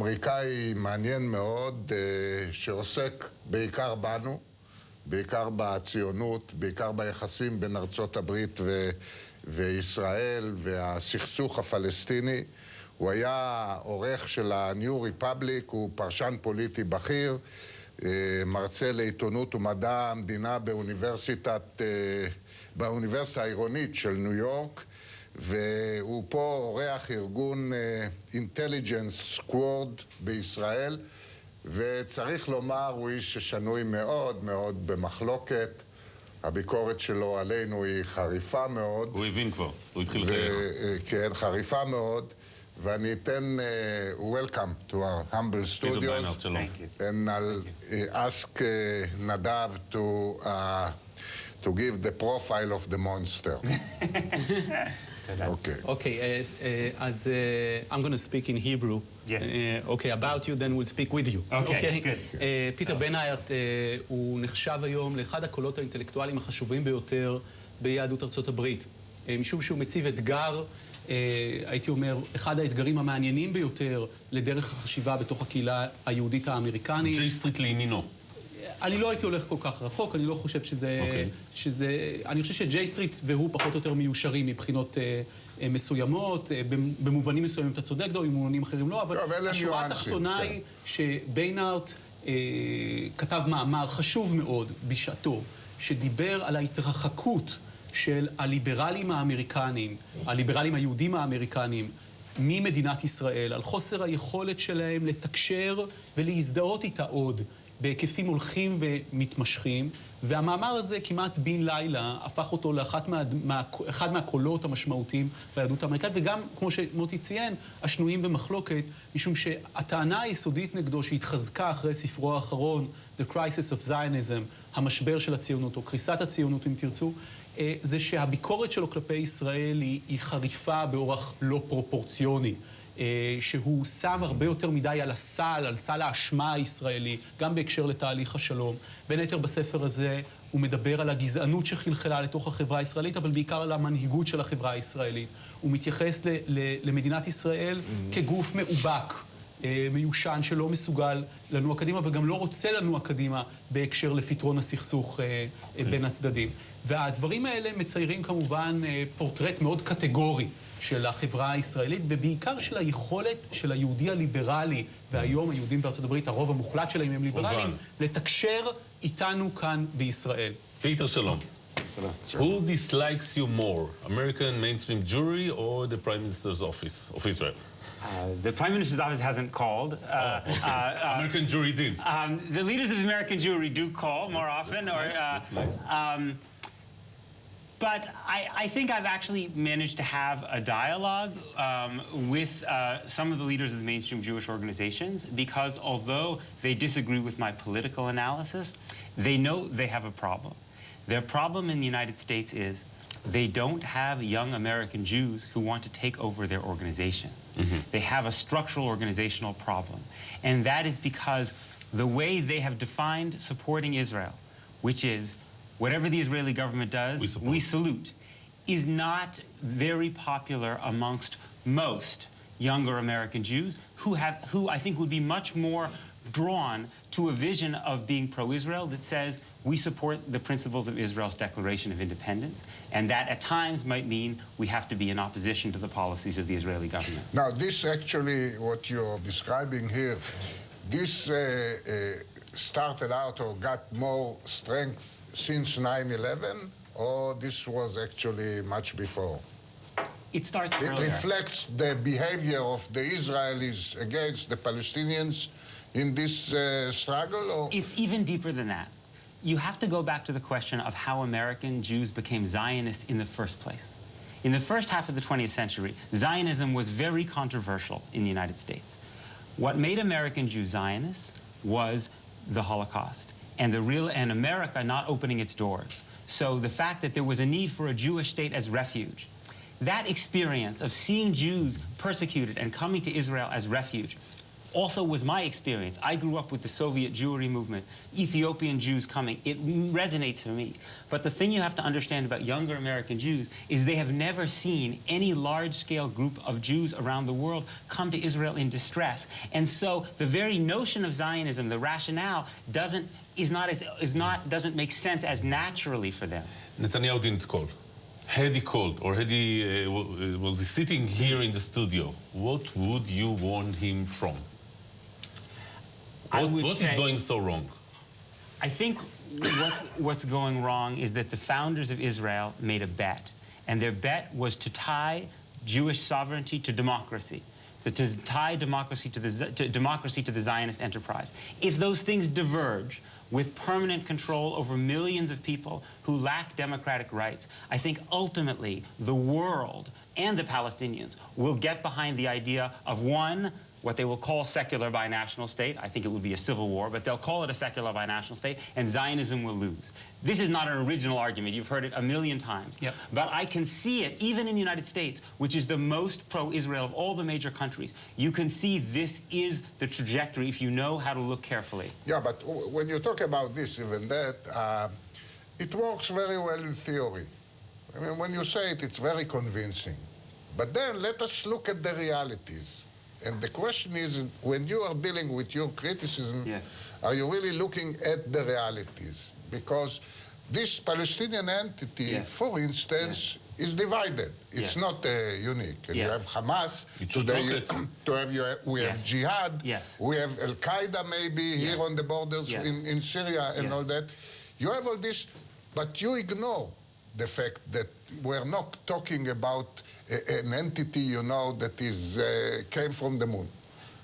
אמריקאי מעניין מאוד, שעוסק בעיקר בנו, בעיקר בציונות, בעיקר ביחסים בין ארצות הברית וישראל והסכסוך הפלסטיני. הוא היה עורך של ה-New Republic, הוא פרשן פוליטי בכיר, מרצה לעיתונות ומדע המדינה באוניברסיטה העירונית של ניו יורק, והוא פה עורך ארגון Intelligence Squad בישראל, וצריך לומר, הוא איש ששנוי מאוד מאוד במחלוקת. הביקורת שלו עלינו היא חריפה מאוד. הוא הבין כבר, הוא התחיל לחייך. כן, חריפה מאוד. ואני אתן welcome to our humble studios. And I'll ask Nadav to give the profile of the monster. Okay, as I'm going to speak in Hebrew. Yes. Okay, about you, then we'll speak with you. Okay, good. פיטר בנייט הוא נחשב היום לאחד הקולות האינטלקטואליים החשובים ביותר ביהדות ארצות הברית. משום שהוא מציב אתגר, הייתי אומר, אחד האתגרים המעניינים ביותר לדרך החשיבה בתוך הקהילה היהודית האמריקנית. ג'יי סטריט לימינו. אני לא הייתי הולך כל כך רחוק, אני לא חושב שזה... אני חושב שג'יי סטריט והוא פחות או יותר מיושרים מבחינות מסוימות, במובנים מסוימים אתה צודק, במובנים אחרים לא, אבל השורה התחתונה היא שביינארט כתב מאמר חשוב מאוד בשעתו, שדיבר על ההתרחקות של הליברלים האמריקנים, הליברלים היהודים האמריקנים, ממדינת ישראל, על חוסר היכולת שלהם לתקשר ולהזדהות איתה עוד בהיקפים הולכים ומתמשכים, והמאמר הזה כמעט בן לילה הפך אותו לאחד מהקולות המשמעותיים ביהדות האמריקנית, וגם, כמו שמוטי ציין, השנויים במחלוקת, משום שהטענה היסודית נגדו שהתחזקה אחרי ספרו האחרון, The Crisis of Zionism, המשבר של הציונות, או קריסת הציונות אם תרצו, זה שהביקורת שלו כלפי ישראל היא חריפה באורח לא פרופורציוני. שהוא שם הרבה יותר מדי על סל האשמה הישראלי, גם בהקשר לתהליך השלום. בין היתר בספר הזה הוא מדבר על הגזענות שחלחלה לתוך החברה הישראלית, אבל בעיקר על המנהיגות של החברה הישראלית. הוא מתייחס למדינת ישראל כגוף מאובק, מיושן, שלא מסוגל לנוע קדימה, וגם לא רוצה לנוע קדימה בהקשר לפתרון הסכסוך בין הצדדים. והדברים האלה מציירים כמובן פורטרט מאוד קטגורי של החברה הישראלית, ובעיקר של היכולת של היהודי הליברלי, והיום היהודים בארצות הברית, הרוב המוחלט שלהם הם ליברלים, לתקשר איתנו כאן בישראל. פיטר, שלום. Who dislikes you more, American mainstream Jewry or the Prime Minister's office of Israel? The Prime Minister's office hasn't called. American Jewry did. The leaders of American Jewry do call more often. That's nice. But I think I've actually managed to have a dialogue with some of the leaders of the mainstream Jewish organizations, because although they disagree with my political analysis, they know they have a problem. Their problem in the United States is they don't have young American Jews who want to take over their organizations. They have a structural organizational problem. And that is because the way they have defined supporting Israel, which is whatever the Israeli government does, we salute, is not very popular amongst most younger American Jews who I think would be much more drawn to a vision of being pro-Israel that says we support the principles of Israel's Declaration of Independence, and that at times might mean we have to be in opposition to the policies of the Israeli government. Now, this actually, what you're describing here, this started out or got more strength since 9/11, or this was actually much before? It starts earlier. It reflects the behavior of the Israelis against the Palestinians in this struggle, or? It's even deeper than that. You have to go back to the question of how American Jews became Zionists in the first place. In the first half of the 20th century, Zionism was very controversial in the United States. What made American Jews Zionists was the Holocaust and America not opening its doors. So the fact that there was a need for a Jewish state as refuge, that experience of seeing Jews persecuted and coming to Israel as refuge also was my experience. I grew up with the Soviet Jewry movement, Ethiopian Jews coming. It resonates for me. But the thing you have to understand about younger American Jews is they have never seen any large-scale group of Jews around the world come to Israel in distress. And so the very notion of Zionism, the rationale, doesn't make sense as naturally for them. Netanyahu didn't call. Had he called, or had he was he sitting here in the studio, what would you warn him from? What is going so wrong? I think what's going wrong is that the founders of Israel made a bet, and their bet was to tie Jewish sovereignty to democracy, to tie democracy to the Zionist enterprise. If those things diverge, with permanent control over millions of people who lack democratic rights, I think ultimately the world and the Palestinians will get behind the idea of one, what they will call secular binational state. I think it would be a civil war, but they'll call it a secular binational state, and Zionism will lose. This is not an original argument. You've heard it a million times. Yep. But I can see it, even in the United States, which is the most pro-Israel of all the major countries. You can see this is the trajectory if you know how to look carefully. Yeah, but when you talk about this, even that, it works very well in theory. I mean, when you say it, it's very convincing. But then let us look at the realities. And the question is, when you are dealing with your criticism, yes, are you really looking at the realities? Because this Palestinian entity, yes, for instance, yes, is divided. It's yes, not unique. And yes, you have Hamas, we yes, have Jihad, yes, we have Al-Qaeda maybe yes, here on the borders yes, in Syria and yes, all that. You have all this, but you ignore the fact that we're not talking about an entity, you know, that is came from the moon.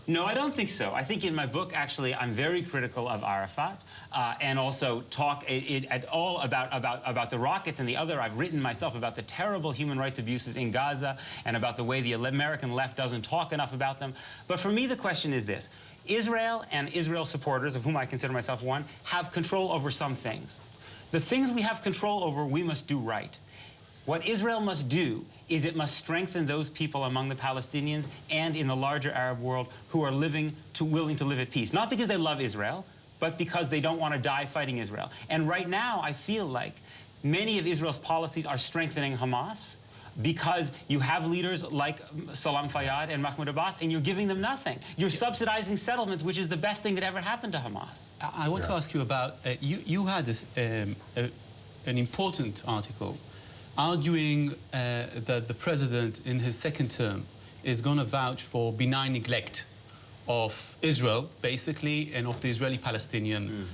No, I don't think so. I think in my book, actually, I'm very critical of Arafat and also talk at all about the rockets and the other. I've written myself about the terrible human rights abuses in Gaza and about the way the American left doesn't talk enough about them. But for me, the question is this. Israel and Israel supporters, of whom I consider myself one, have control over some things. The things we have control over, we must do right. What Israel must do is it must strengthen those people among the Palestinians and in the larger Arab world who are willing to live at peace. Not because they love Israel, but because they don't want to die fighting Israel. And right now, I feel like many of Israel's policies are strengthening Hamas because you have leaders like Salam Fayyad and Mahmoud Abbas, and you're giving them nothing. You're subsidizing settlements, which is the best thing that ever happened to Hamas. I want to ask you about, you had an important article arguing that the president in his second term is going to vouch for benign neglect of Israel, basically, and of the Israeli-Palestinian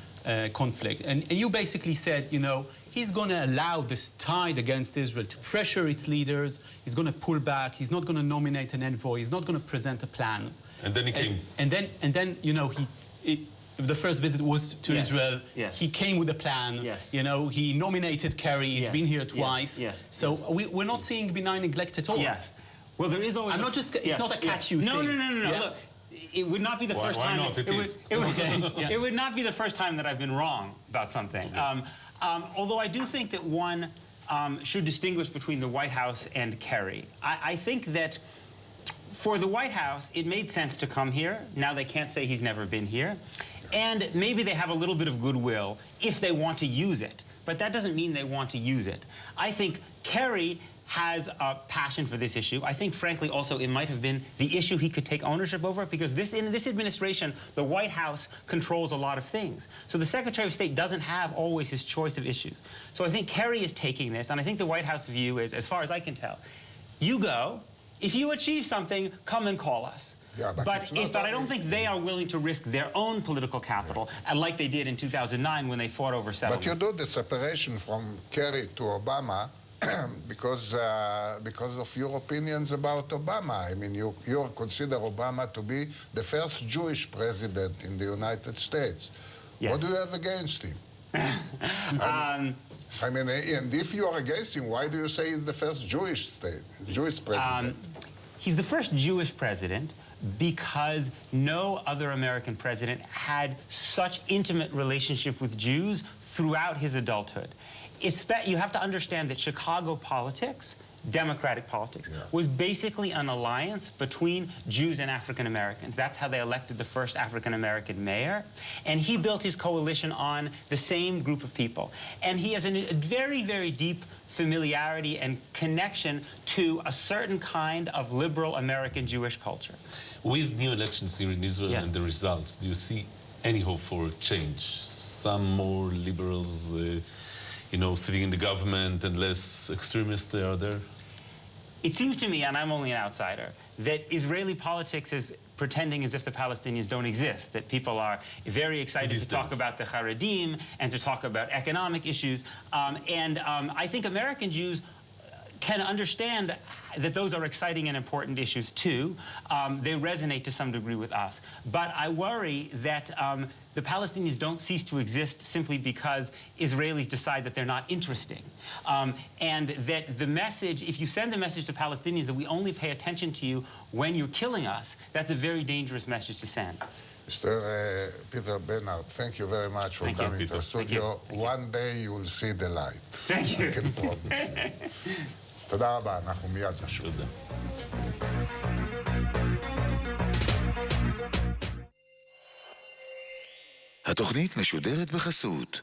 conflict. And you basically said, you know, he's going to allow this tide against Israel to pressure its leaders. He's going to pull back. He's not going to nominate an envoy. He's not going to present a plan. And then he came. And then you know, the first visit was to yes, Israel. Yes. He came with a plan. Yes. You know, he nominated Kerry. He's yes, been here twice. Yes, so we're not seeing benign neglect at all. Yes. Well, there is always. I'm not just. It's not a catch you no, thing. No. Yeah? Look, it would not be the first time. Why not? It would not be the first time that I've been wrong about something. Although I do think that one should distinguish between the White House and Kerry. I think that for the White House, it made sense to come here. Now they can't say he's never been here. And maybe they have a little bit of goodwill if they want to use it. But that doesn't mean they want to use it. I think Kerry has a passion for this issue. I think, frankly, also it might have been the issue he could take ownership over, because in this administration, the White House controls a lot of things. So the Secretary of State doesn't have always his choice of issues. So I think Kerry is taking this, and I think the White House view is, as far as I can tell, you go. If you achieve something, come and call us. Yeah, but I don't think they are willing to risk their own political capital, like they did in 2009 when they fought over settlements. But you do the separation from Kerry to Obama because of your opinions about Obama. I mean, you consider Obama to be the first Jewish president in the United States. Yes. What do you have against him? I mean, and if you are against him, why do you say he's the first Jewish president? He's the first Jewish president because no other American president had such intimate relationship with Jews throughout his adulthood. You have to understand that Chicago politics democratic politics, was basically an alliance between Jews and African Americans. That's how they elected the first African American mayor. And he built his coalition on the same group of people. And he has a very, very deep familiarity and connection to a certain kind of liberal American Jewish culture. With new elections here in Israel and the results, do you see any hope for change? Some more liberals, sitting in the government and less extremists are there? It seems to me, and I'm only an outsider, that Israeli politics is pretending as if the Palestinians don't exist, that people are very excited to talk about the Haredim and to talk about economic issues. I think American Jews can understand that those are exciting and important issues too. They resonate to some degree with us. But I worry that the Palestinians don't cease to exist simply because Israelis decide that they're not interesting. And that the message, if you send the message to Palestinians that we only pay attention to you when you're killing us, that's a very dangerous message to send. Mr. Peter Bernard, thank you very much for coming to the studio. One day you will see the light. Thank you. I can promise you. תודה רבה, אנחנו מיד נשוב. תודה. התוכנית משודרת בחסות